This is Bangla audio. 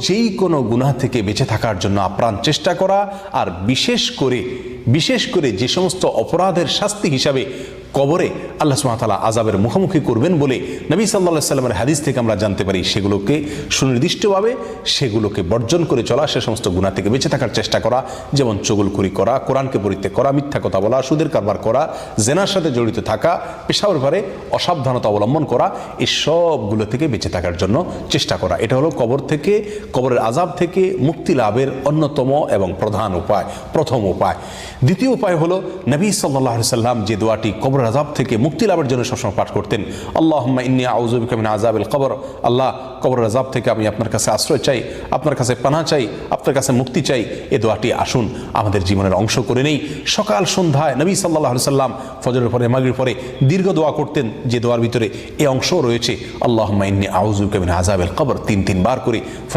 যেই কোনো গুনাহ থেকে বেঁচে থাকার জন্য আপ্রাণ চেষ্টা করা, আর বিশেষ করে যে সমস্ত অপরাধের শাস্তি হিসাবে কবরে আল্লাহ সুবহানাহু ওয়া তাআলা আযাবের মুখোমুখি করবেন বলে নবী সাল্লাল্লাহু আলাইহি সাল্লামের হাদিস থেকে আমরা জানতে পারি, সেগুলোকে সুনির্দিষ্টভাবে সেগুলোকে বর্জন করে চলা, সে সমস্ত গুনাহ থেকে বেঁচে থাকার চেষ্টা করা, যেমন চুগলখড়ি করা, কোরআনকে পরিত্যাগ করা, মিথ্যা কথা বলা, সুদের কারবার করা, জেনার সাথে জড়িত থাকা, পেশাবের ব্যাপারে অসাবধানতা অবলম্বন করা, এই সবগুলো থেকে বেঁচে থাকার জন্য চেষ্টা করা। এটা হলো কবরের আযাব থেকে মুক্তি লাভের অন্যতম এবং প্রথম উপায়। দ্বিতীয় উপায় হলো নবী সাল্লাল্লাহু আলাইহি সাল্লাম যে দোয়াটি কবরের আযাব থেকে মুক্তি লাভের জন্য সবসময় পাঠ করতেন, আল্লাহুম্মা ইন্নী আউযু বিকা মিন আযাবিল কবর, আল্লাহ কবরের আযাব থেকে আমি আপনার কাছে আশ্রয় চাই, আপনার কাছে পানাহ চাই, আপনার কাছে মুক্তি চাই। এই দোয়াটি আসুন আমাদের জীবনের অংশ করে নেই। সকাল সন্ধ্যায় নবী সাল্লাল্লাহু আলাইহি সাল্লাম ফজরের পরে মাগরিবের পরে দীর্ঘ দোয়া করতেন, যে দোয়ার ভিতরে এই অংশ রয়েছে, আল্লাহুম্মা ইন্নী আউযু বিকা মিন আযাবিল কবর, 3 বার করে ফজর